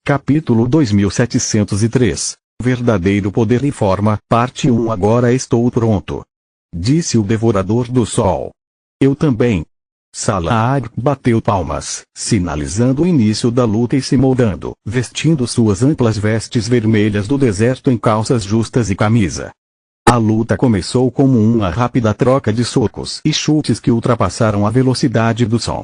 Capítulo 2703. Verdadeiro poder e forma, parte 1. Agora estou pronto. Disse o Devorador do Sol. Eu também. Salah bateu palmas, sinalizando o início da luta e se moldando, vestindo suas amplas vestes vermelhas do deserto em calças justas e camisa. A luta começou como uma rápida troca de socos e chutes que ultrapassaram a velocidade do som.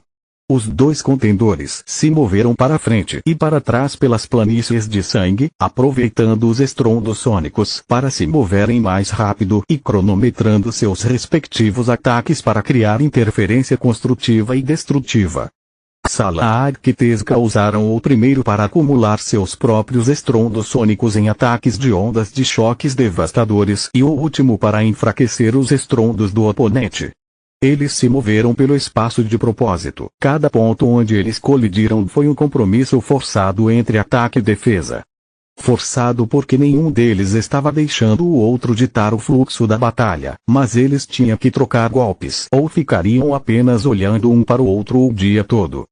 Os dois contendores se moveram para frente e para trás pelas planícies de sangue, aproveitando os estrondos sônicos para se moverem mais rápido e cronometrando seus respectivos ataques para criar interferência construtiva e destrutiva. Salah e Tezca usaram o primeiro para acumular seus próprios estrondos sônicos em ataques de ondas de choques devastadores e o último para enfraquecer os estrondos do oponente. Eles se moveram pelo espaço de propósito. Cada ponto onde eles colidiram foi um compromisso forçado entre ataque e defesa. Forçado porque nenhum deles estava deixando o outro ditar o fluxo da batalha, mas eles tinham que trocar golpes ou ficariam apenas olhando um para o outro o dia todo.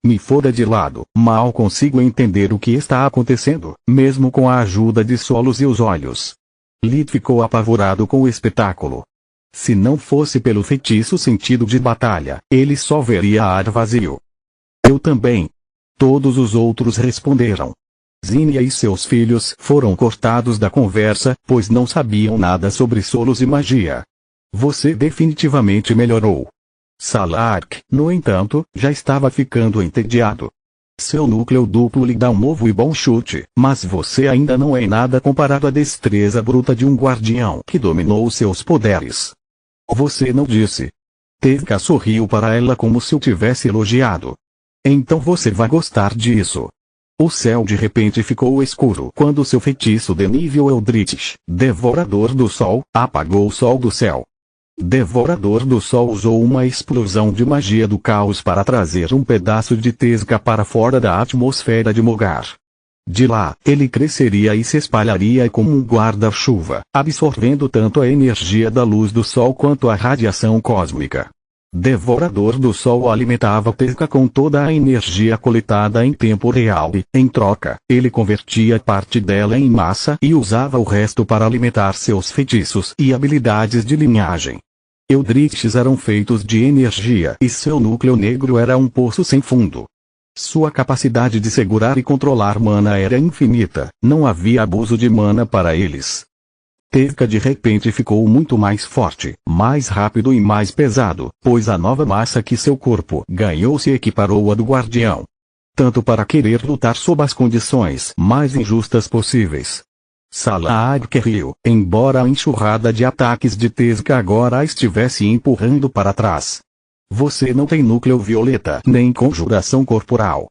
Me foda de lado, mal consigo entender o que está acontecendo, mesmo com a ajuda de Solos e os olhos. Lit ficou apavorado com o espetáculo. Se não fosse pelo feitiço sentido de batalha, ele só veria ar vazio. Eu também. Todos os outros responderam. Zinnia e seus filhos foram cortados da conversa, pois não sabiam nada sobre solos e magia. Você definitivamente melhorou. Salah, no entanto, já estava ficando entediado. Seu núcleo duplo lhe dá um novo e bom chute, mas você ainda não é nada comparado à destreza bruta de um guardião que dominou seus poderes. Você não disse. Tezca sorriu para ela como se o tivesse elogiado. Então você vai gostar disso. O céu de repente ficou escuro quando seu feitiço de nível Eldritch, Devorador do Sol, apagou o sol do céu. Devorador do Sol usou uma explosão de magia do caos para trazer um pedaço de Tezca para fora da atmosfera de Mogar. De lá, ele cresceria e se espalharia como um guarda-chuva, absorvendo tanto a energia da luz do sol quanto a radiação cósmica. Devorador do Sol alimentava Tezca com toda a energia coletada em tempo real e, em troca, ele convertia parte dela em massa e usava o resto para alimentar seus feitiços e habilidades de linhagem. Eldritches eram feitos de energia e seu núcleo negro era um poço sem fundo. Sua capacidade de segurar e controlar mana era infinita, não havia abuso de mana para eles. Tezca de repente ficou muito mais forte, mais rápido e mais pesado, pois a nova massa que seu corpo ganhou se equiparou à do guardião. Tanto para querer lutar sob as condições mais injustas possíveis. Salah riu, embora a enxurrada de ataques de Tezca agora a estivesse empurrando para trás. Você não tem núcleo violeta nem conjuração corporal.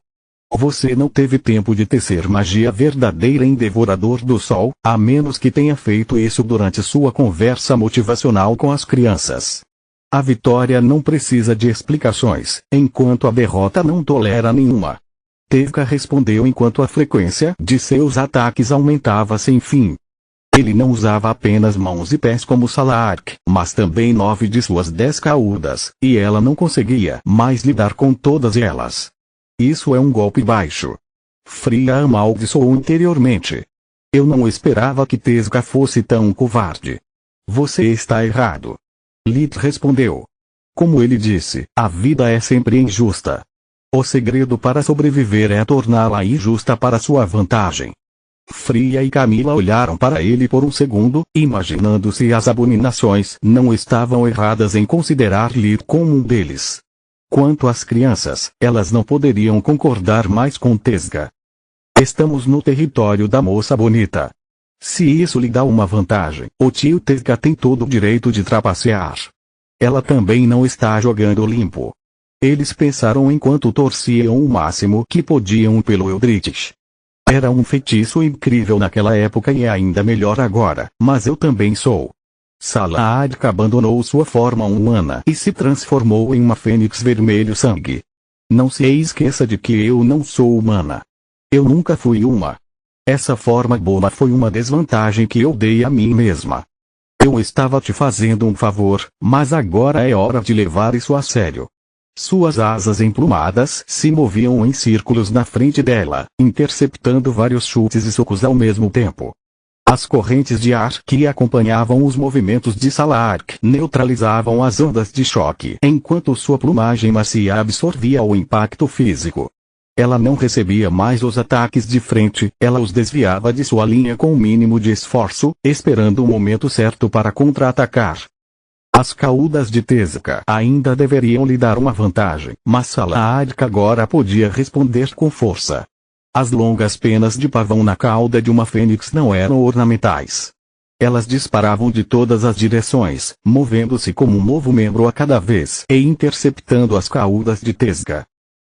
Você não teve tempo de tecer magia verdadeira em Devorador do Sol, a menos que tenha feito isso durante sua conversa motivacional com as crianças. A vitória não precisa de explicações, enquanto a derrota não tolera nenhuma. Tezca respondeu enquanto a frequência de seus ataques aumentava sem fim. Ele não usava apenas mãos e pés como Salah, mas também 9 de suas 10 caudas, e ela não conseguia mais lidar com todas elas. Isso é um golpe baixo. Fria amaldiçoou interiormente. Eu não esperava que Tezca fosse tão covarde. Você está errado. Lit respondeu. Como ele disse, a vida é sempre injusta. O segredo para sobreviver é torná-la injusta para sua vantagem. Fria e Camila olharam para ele por um segundo, imaginando se as abominações não estavam erradas em considerar Lit como um deles. Quanto às crianças, elas não poderiam concordar mais com Tezca. Estamos no território da moça bonita. Se isso lhe dá uma vantagem, o tio Tezca tem todo o direito de trapacear. Ela também não está jogando limpo. Eles pensaram enquanto torciam o máximo que podiam pelo Eldritch. Era um feitiço incrível naquela época e é ainda melhor agora, mas eu também sou. Salah abandonou sua forma humana e se transformou em uma fênix vermelho sangue. Não se esqueça de que eu não sou humana. Eu nunca fui uma. Essa forma boa foi uma desvantagem que eu dei a mim mesma. Eu estava te fazendo um favor, mas agora é hora de levar isso a sério. Suas asas emplumadas se moviam em círculos na frente dela, interceptando vários chutes e socos ao mesmo tempo. As correntes de ar que acompanhavam os movimentos de Salark neutralizavam as ondas de choque, enquanto sua plumagem macia absorvia o impacto físico. Ela não recebia mais os ataques de frente, ela os desviava de sua linha com o mínimo de esforço, esperando o momento certo para contra-atacar. As caudas de Tezuka ainda deveriam lhe dar uma vantagem, mas Salark agora podia responder com força. As longas penas de pavão na cauda de uma fênix não eram ornamentais. Elas disparavam de todas as direções, movendo-se como um novo membro a cada vez e interceptando as caudas de Tezuka.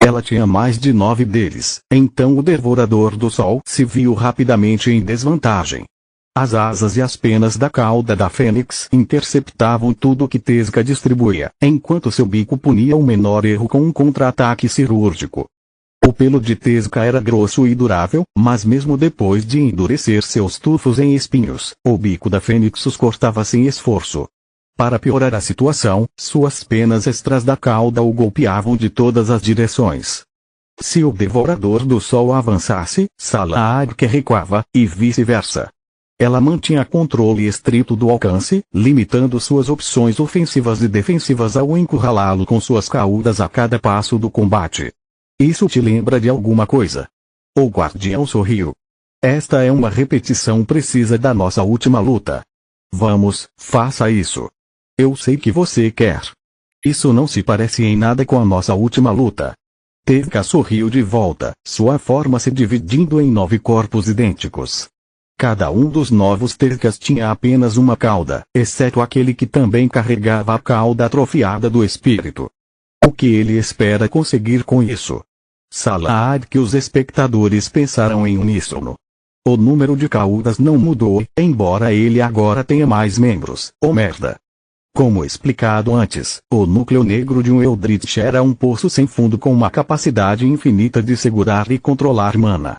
Ela tinha mais de 9 deles, então o Devorador do Sol se viu rapidamente em desvantagem. As asas e as penas da cauda da fênix interceptavam tudo que Tezuka distribuía, enquanto seu bico punia o menor erro com um contra-ataque cirúrgico. O pelo de Tezuka era grosso e durável, mas mesmo depois de endurecer seus tufos em espinhos, o bico da fênix os cortava sem esforço. Para piorar a situação, suas penas extras da cauda o golpeavam de todas as direções. Se o Devorador do Sol avançasse, Salark recuava, e vice-versa. Ela mantinha controle estrito do alcance, limitando suas opções ofensivas e defensivas ao encurralá-lo com suas caudas a cada passo do combate. Isso te lembra de alguma coisa? O guardião sorriu. Esta é uma repetição precisa da nossa última luta. Vamos, faça isso. Eu sei que você quer. Isso não se parece em nada com a nossa última luta. Tezuka sorriu de volta, sua forma se dividindo em 9 corpos idênticos. Cada um dos novos Tezukas tinha apenas uma cauda, exceto aquele que também carregava a cauda atrofiada do espírito. O que ele espera conseguir com isso? Salark e os espectadores pensaram em uníssono. O número de caudas não mudou, embora ele agora tenha mais membros. Oh merda! Como explicado antes, o núcleo negro de um Eldritch era um poço sem fundo com uma capacidade infinita de segurar e controlar mana.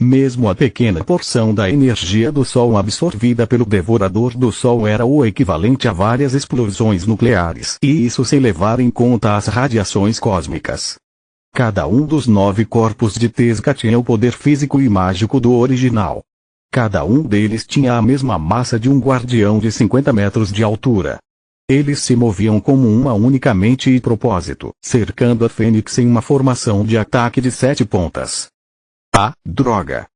Mesmo a pequena porção da energia do Sol absorvida pelo Devorador do Sol era o equivalente a várias explosões nucleares, e isso sem levar em conta as radiações cósmicas. Cada um dos 9 corpos de Tezuka tinha o poder físico e mágico do original. Cada um deles tinha a mesma massa de um guardião de 50 metros de altura. Eles se moviam como uma única mente e propósito, cercando a Fênix em uma formação de ataque de 7 pontas. Ah, droga!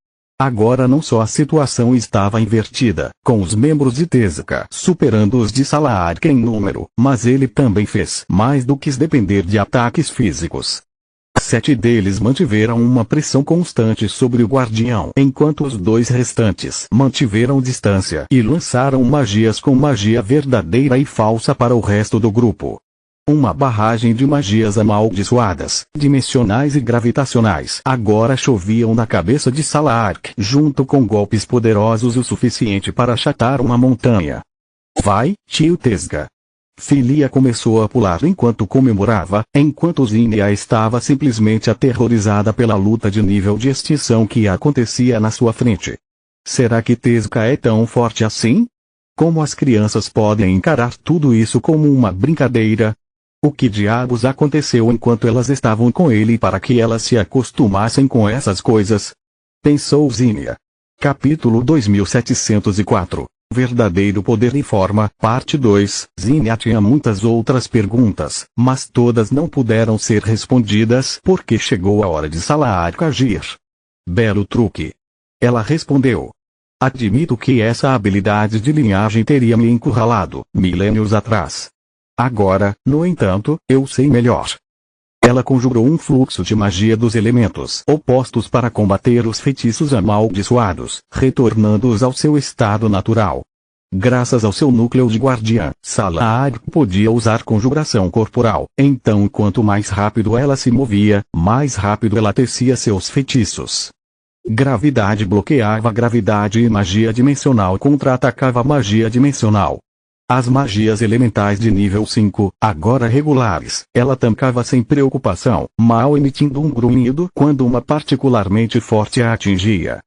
Agora não só a situação estava invertida, com os membros de Tezuka superando os de Salark em número, mas ele também fez mais do que depender de ataques físicos. 7 deles mantiveram uma pressão constante sobre o guardião, enquanto os 2 restantes mantiveram distância e lançaram magias com magia verdadeira e falsa para o resto do grupo. Uma barragem de magias amaldiçoadas, dimensionais e gravitacionais agora choviam na cabeça de Salark, junto com golpes poderosos o suficiente para achatar uma montanha. Vai, tio Tezuka! Filia começou a pular enquanto comemorava, enquanto Zinnia estava simplesmente aterrorizada pela luta de nível de extinção que acontecia na sua frente. Será que Tezuka é tão forte assim? Como as crianças podem encarar tudo isso como uma brincadeira? O que diabos aconteceu enquanto elas estavam com ele para que elas se acostumassem com essas coisas? Pensou Zinnia. Capítulo 2704 Verdadeiro Poder e Forma, Parte 2. Zinnia tinha muitas outras perguntas, mas todas não puderam ser respondidas porque chegou a hora de Salark agir. Belo truque. Ela respondeu. Admito que essa habilidade de linhagem teria me encurralado, milênios atrás. Agora, no entanto, eu sei melhor. Ela conjurou um fluxo de magia dos elementos opostos para combater os feitiços amaldiçoados, retornando-os ao seu estado natural. Graças ao seu núcleo de guardiã, Salark podia usar conjuração corporal, então quanto mais rápido ela se movia, mais rápido ela tecia seus feitiços. Gravidade bloqueava gravidade e magia dimensional contra-atacava magia dimensional. As magias elementais de nível 5, agora regulares, ela tancava sem preocupação, mal emitindo um grunhido quando uma particularmente forte a atingia.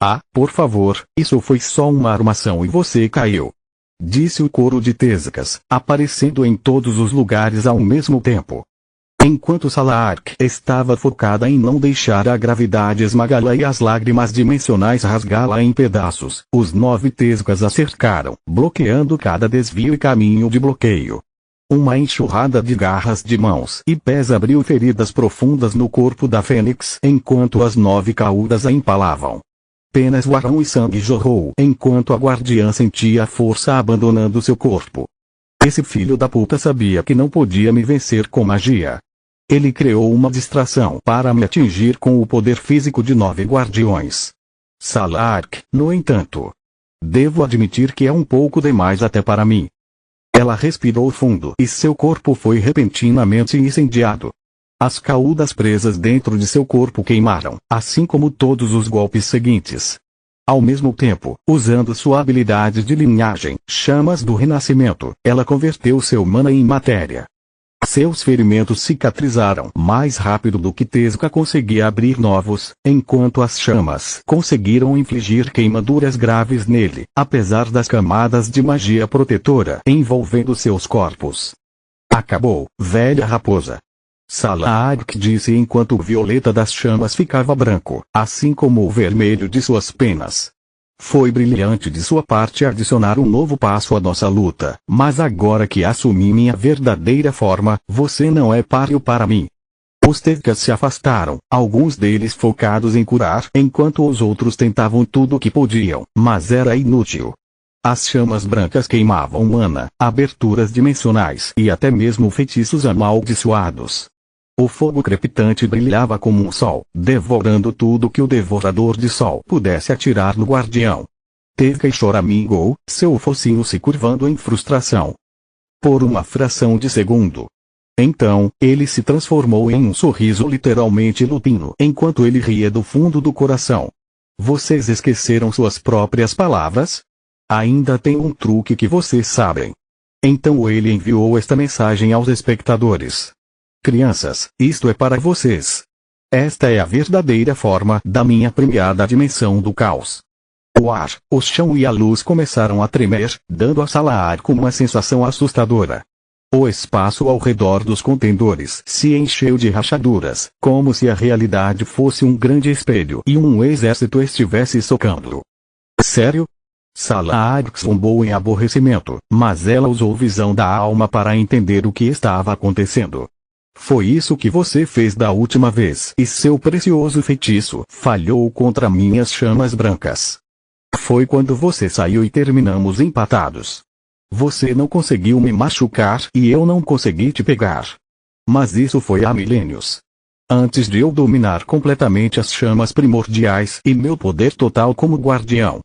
Ah, por favor, isso foi só uma armação e você caiu. Disse o coro de Tezukas, aparecendo em todos os lugares ao mesmo tempo. Enquanto Salark estava focada em não deixar a gravidade esmagá-la e as lágrimas dimensionais rasgá-la em pedaços, os 9 Tezcas a cercaram, bloqueando cada desvio e caminho de bloqueio. Uma enxurrada de garras de mãos e pés abriu feridas profundas no corpo da fênix enquanto as 9 caudas a empalavam. Penas voaram e sangue jorrou enquanto a guardiã sentia a força abandonando seu corpo. Esse filho da puta sabia que não podia me vencer com magia. Ele criou uma distração para me atingir com o poder físico de 9 guardiões. Salark, no entanto. Devo admitir que é um pouco demais até para mim. Ela respirou fundo e seu corpo foi repentinamente incendiado. As caudas presas dentro de seu corpo queimaram, assim como todos os golpes seguintes. Ao mesmo tempo, usando sua habilidade de linhagem, chamas do renascimento, ela converteu seu mana em matéria. Seus ferimentos cicatrizaram mais rápido do que Tezca conseguia abrir novos, enquanto as chamas conseguiram infligir queimaduras graves nele, apesar das camadas de magia protetora envolvendo seus corpos. Acabou, velha raposa. Salark disse enquanto o violeta das chamas ficava branco, assim como o vermelho de suas penas. Foi brilhante de sua parte adicionar um novo passo à nossa luta, mas agora que assumi minha verdadeira forma, você não é páreo para mim. Os Tezcas se afastaram, alguns deles focados em curar, enquanto os outros tentavam tudo o que podiam, mas era inútil. As chamas brancas queimavam mana, aberturas dimensionais e até mesmo feitiços amaldiçoados. O fogo crepitante brilhava como um sol, devorando tudo que o devorador de sol pudesse atirar no guardião. Tezca choramingou, seu focinho se curvando em frustração. Por uma fração de segundo. Então, ele se transformou em um sorriso literalmente lupino enquanto ele ria do fundo do coração. Vocês esqueceram suas próprias palavras? Ainda tem um truque que vocês sabem. Então ele enviou esta mensagem aos espectadores. Crianças, isto é para vocês. Esta é a verdadeira forma da minha premiada dimensão do caos. O ar, o chão e a luz começaram a tremer, dando a Salark uma sensação assustadora. O espaço ao redor dos contendores se encheu de rachaduras, como se a realidade fosse um grande espelho e um exército estivesse socando. Sério? Salark zombou em aborrecimento, mas ela usou visão da alma para entender o que estava acontecendo. Foi isso que você fez da última vez e seu precioso feitiço falhou contra minhas chamas brancas. Foi quando você saiu e terminamos empatados. Você não conseguiu me machucar e eu não consegui te pegar. Mas isso foi há milênios. Antes de eu dominar completamente as chamas primordiais e meu poder total como guardião.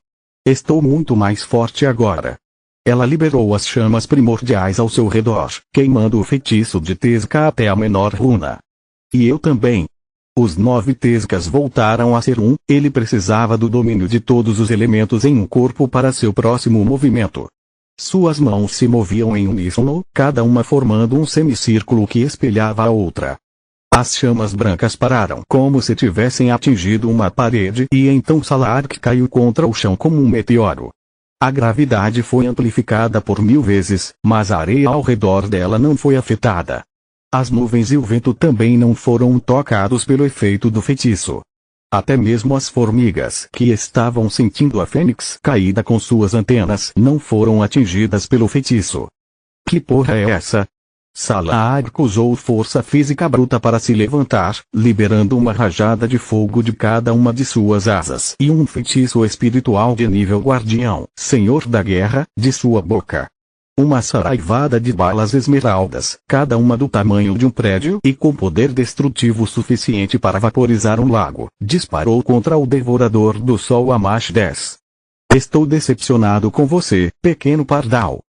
Estou muito mais forte agora. Ela liberou as chamas primordiais ao seu redor, queimando o feitiço de Tezca até a menor runa. E eu também. Os 9 Tezcas voltaram a ser um, ele precisava do domínio de todos os elementos em um corpo para seu próximo movimento. Suas mãos se moviam em uníssono, cada uma formando um semicírculo que espelhava a outra. As chamas brancas pararam como se tivessem atingido uma parede e então Salark caiu contra o chão como um meteoro. A gravidade foi amplificada por 1000 vezes, mas a areia ao redor dela não foi afetada. As nuvens e o vento também não foram tocados pelo efeito do feitiço. Até mesmo as formigas que estavam sentindo a fênix caída com suas antenas não foram atingidas pelo feitiço. Que porra é essa? Salark usou força física bruta para se levantar, liberando uma rajada de fogo de cada uma de suas asas e um feitiço espiritual de nível guardião, senhor da guerra, de sua boca. Uma saraivada de balas esmeraldas, cada uma do tamanho de um prédio e com poder destrutivo suficiente para vaporizar um lago, disparou contra o devorador do sol Amash 10. Estou decepcionado com você, pequeno pardal.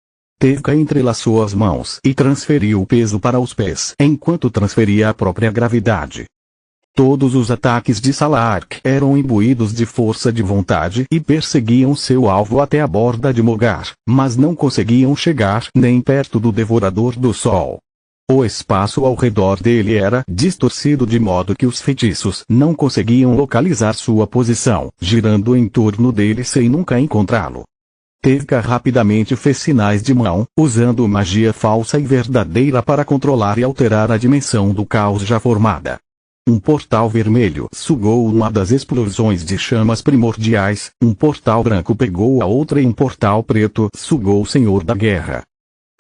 Tezca entrelaçou as mãos e transferiu o peso para os pés, enquanto transferia a própria gravidade. Todos os ataques de Salark eram imbuídos de força de vontade e perseguiam seu alvo até a borda de Mogar, mas não conseguiam chegar nem perto do Devorador do Sol. O espaço ao redor dele era distorcido de modo que os feitiços não conseguiam localizar sua posição, girando em torno dele sem nunca encontrá-lo. Tevka rapidamente fez sinais de mão, usando magia falsa e verdadeira para controlar e alterar a dimensão do caos já formada. Um portal vermelho sugou uma das explosões de chamas primordiais, um portal branco pegou a outra e um portal preto sugou o Senhor da Guerra.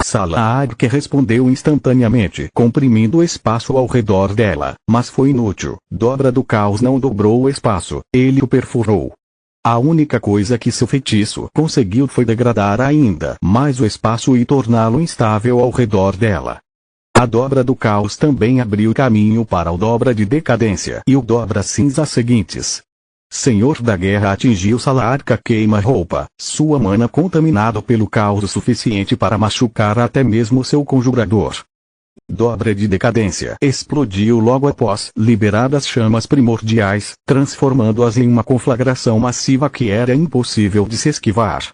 Salah-Arc respondeu instantaneamente, comprimindo o espaço ao redor dela, mas foi inútil. Dobra do caos não dobrou o espaço, ele o perfurou. A única coisa que seu feitiço conseguiu foi degradar ainda mais o espaço e torná-lo instável ao redor dela. A dobra do caos também abriu caminho para o dobra de decadência e o dobra cinza seguintes. Senhor da Guerra atingiu Salah-Arc queima-roupa, sua mana contaminado pelo caos o suficiente para machucar até mesmo seu conjurador. Dobra de decadência explodiu logo após liberar as chamas primordiais, transformando-as em uma conflagração massiva que era impossível de se esquivar.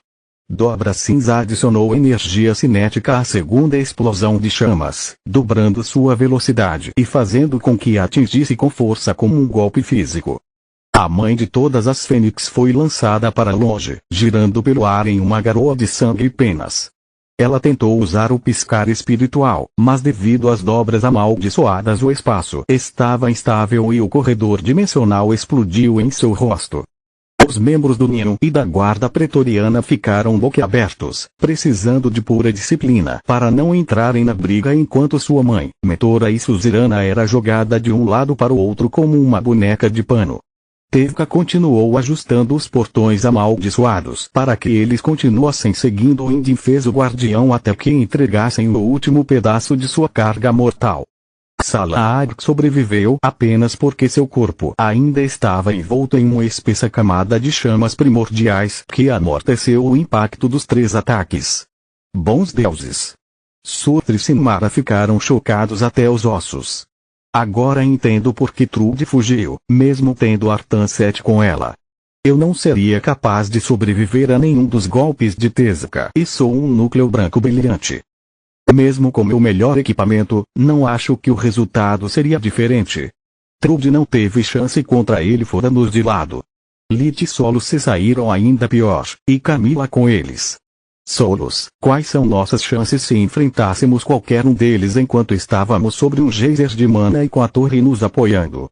Dobra cinza adicionou energia cinética à segunda explosão de chamas, dobrando sua velocidade e fazendo com que a atingisse com força como um golpe físico. A mãe de todas as fênix foi lançada para longe, girando pelo ar em uma garoa de sangue e penas. Ela tentou usar o piscar espiritual, mas devido às dobras amaldiçoadas o espaço estava instável e o corredor dimensional explodiu em seu rosto. Os membros do Ninho e da guarda pretoriana ficaram boquiabertos, precisando de pura disciplina para não entrarem na briga enquanto sua mãe, Metora e Suzirana era jogada de um lado para o outro como uma boneca de pano. Tevka continuou ajustando os portões amaldiçoados para que eles continuassem seguindo o indefeso guardião até que entregassem o último pedaço de sua carga mortal. Salah-Arc sobreviveu apenas porque seu corpo ainda estava envolto em uma espessa camada de chamas primordiais que amorteceu o impacto dos 3 ataques. Bons deuses! Surtr e Sinmara ficaram chocados até os ossos. Agora entendo por que Trude fugiu, mesmo tendo Artancet com ela. Eu não seria capaz de sobreviver a nenhum dos golpes de Tezuka e sou um núcleo branco brilhante. Mesmo com meu melhor equipamento, não acho que o resultado seria diferente. Trude não teve chance contra ele fora-nos de lado. Lit e Solos se saíram ainda pior, e Camila com eles. Solos, quais são nossas chances se enfrentássemos qualquer um deles enquanto estávamos sobre um geyser de mana e com a torre nos apoiando?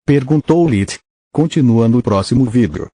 Perguntou Lit. Continua no próximo vídeo.